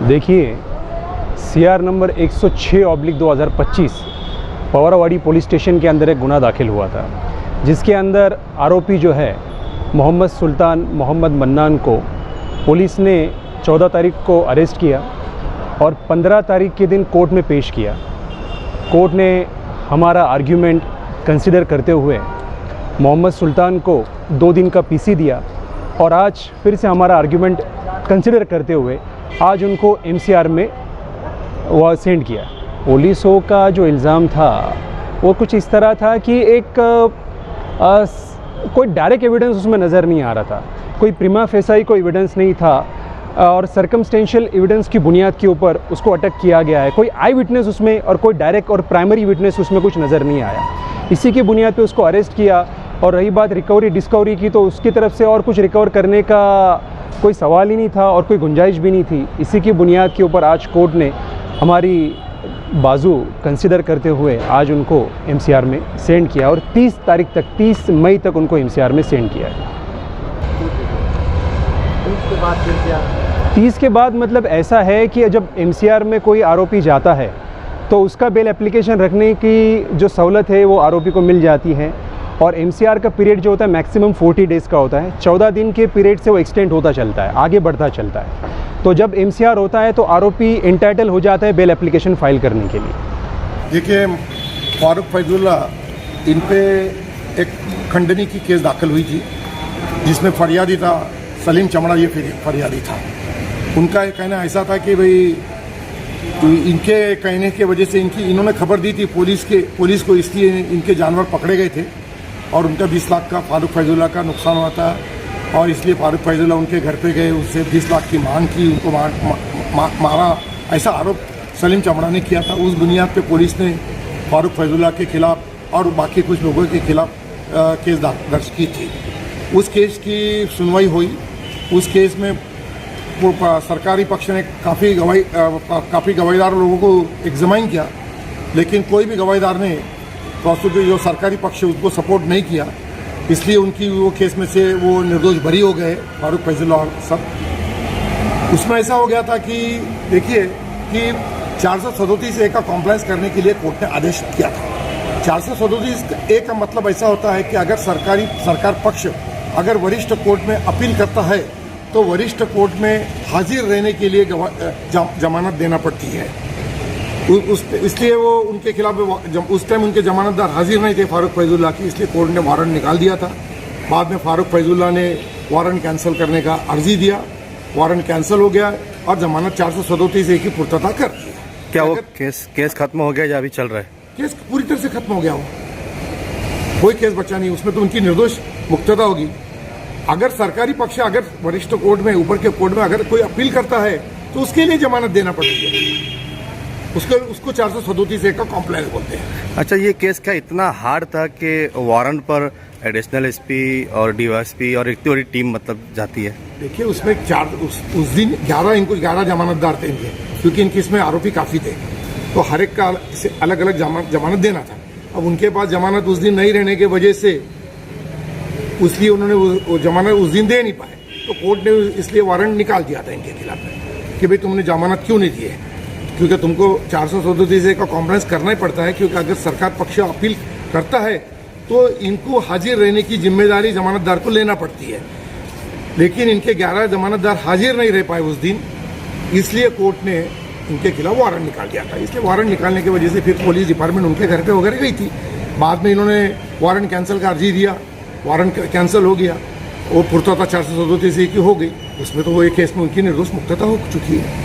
देखिए, CR number 106/2025 पवारावाड़ी police station के अंदर एक गुना दाखिल हुआ था, जिसके अंदर आरोपी जो है मोहम्मद सुल्तान मोहम्मद मन्नान को पुलिस ने 14 तारीख को अरेस्ट किया और 15 तारीख के दिन कोर्ट में पेश किया। कोर्ट ने हमारा आर्ग्यूमेंट कंसिडर करते हुए मोहम्मद सुल्तान को 2 दिन का PC दिया और आज फिर से हमारा आर्ग्यूमेंट कंसिडर करते हुए आज उनको MCR में वो सेंड किया। पुलिसों का जो इल्ज़ाम था वो कुछ इस तरह था कि एक कोई डायरेक्ट एविडेंस उसमें नज़र नहीं आ रहा था, कोई प्रिमा फेसाई कोई एविडेंस नहीं था और सर्कमस्टेंशियल एविडेंस की बुनियाद के ऊपर उसको अटक किया गया है। कोई आई विटनेस उसमें और कोई डायरेक्ट और प्राइमरी विटनेस उसमें कुछ नज़र नहीं आया। इसी की बुनियाद पे उसको अरेस्ट किया। और रही बात रिकवरी डिस्कवरी की, तो उसकी तरफ से और कुछ रिकवर करने का कोई सवाल ही नहीं था और कोई गुंजाइश भी नहीं थी। इसी की बुनियाद के ऊपर आज कोर्ट ने हमारी बाजू कंसिडर करते हुए आज उनको MCR में सेंड किया और 30 तारीख तक 30 मई तक उनको MCR में सेंड किया है। 30 के बाद मतलब ऐसा है कि जब MCR में कोई आरोपी जाता है तो उसका बेल एप्लीकेशन रखने की जो सहूलत है वो आरोपी को मिल जाती है और MCR का पीरियड जो होता है मैक्सिमम 40 डेज़ का होता है। 14 दिन के पीरियड से वो एक्सटेंड होता चलता है, आगे बढ़ता चलता है। तो जब MCR होता है तो आरोपी इंटाइटल हो जाता है बेल एप्लीकेशन फाइल करने के लिए। देखिए, फारूक फैजुल्ला इन पे एक खंडनी की केस दाखिल हुई थी जिसमें फरियादी था सलीम चमड़ा, ये फरियादी था। उनका कहना ऐसा था कि भाई इनके कहने के वजह से इन्होंने खबर दी थी पुलिस को, इसलिए इनके जानवर पकड़े गए थे और उनका 20 लाख का फारूक फैजुल्ला का नुकसान हुआ था और इसलिए फारूक फैजुल्ला उनके घर पे गए, उससे 20 लाख की मांग की, उनको मारा, ऐसा आरोप सलीम चमड़ा ने किया था। उस बुनियाद पे पुलिस ने फारूक फैजुल्ला के खिलाफ और बाकी कुछ लोगों के खिलाफ केस दर्ज की थी। उस केस की सुनवाई हुई। उस केस में सरकारी पक्ष ने काफ़ी गवाहीदार लोगों को एग्जामाइन किया, लेकिन कोई भी गवाहीदार ने प्रोसिक्यूटर जो सरकारी पक्ष है उसको सपोर्ट नहीं किया, इसलिए उनकी वो केस में से वो निर्दोष बरी हो गए फारूक फैजुल्ला और सब। उसमें ऐसा हो गया था कि देखिए कि 437A का कॉम्प्लायंस करने के लिए कोर्ट ने आदेश किया था। 437A का मतलब ऐसा होता है कि अगर सरकार पक्ष अगर वरिष्ठ कोर्ट में अपील करता है तो वरिष्ठ कोर्ट में हाजिर रहने के लिए जमानत देना पड़ती है। इसलिए वो उनके खिलाफ उस टाइम उनके जमानतदार हाजिर नहीं थे फारूक फैजुल्ला की, इसलिए कोर्ट ने वारंट निकाल दिया था। बाद में फारूक फैजुल्ला ने वारंट कैंसिल करने का अर्जी दिया, वारंट कैंसिल हो गया और जमानत 437A की पूर्तता कर दी। क्या वो केस खत्म हो गया या अभी चल रहा है? केस पूरी तरह से खत्म हो गया, वो कोई केस बचा नहीं, उसमें तो उनकी निर्दोष मुक्तता होगी। अगर सरकारी पक्ष अगर वरिष्ठ कोर्ट में, ऊपर के कोर्ट में अगर कोई अपील करता है तो उसके लिए जमानत देना पड़ेगी, उसको 437A का कॉम्प्लायंस बोलते हैं। अच्छा, ये केस क्या इतना हार्ड था कि वारंट पर एडिशनल SP और DYSP और इतनी बड़ी टीम मतलब जाती है? देखिए, उसमें उस दिन 11 जमानतदार थे इनके, क्योंकि इनके इसमें आरोपी काफ़ी थे, तो हर एक का अलग अलग जमानत देना था। अब उनके पास जमानत उस दिन नहीं रहने की वजह से इसलिए उन्होंने वो जमानत उस दिन दे नहीं पाए, तो कोर्ट ने इसलिए वारंट निकाल दिया था इनके खिलाफ में कि भाई तुमने जमानत क्यों नहीं दी है, क्योंकि तुमको 437A का कॉम्प्लायंस करना ही पड़ता है, क्योंकि अगर सरकार पक्ष अपील करता है तो इनको हाजिर रहने की जिम्मेदारी जमानतदार को लेना पड़ती है। लेकिन इनके 11 जमानतदार हाजिर नहीं रह पाए उस दिन, इसलिए कोर्ट ने इनके खिलाफ वारंट निकाल दिया था। इसलिए वारंट निकालने की वजह से फिर पुलिस डिपार्टमेंट उनके घर पे वगैरह गई थी। बाद में इन्होंने वारंट कैंसिल का अर्जी दिया, वारंट कैंसिल हो गया, वो पूर्तता 437A की हो गई, उसमें तो वो एक केस में उनकी निर्दोष मुक्तता हो चुकी है।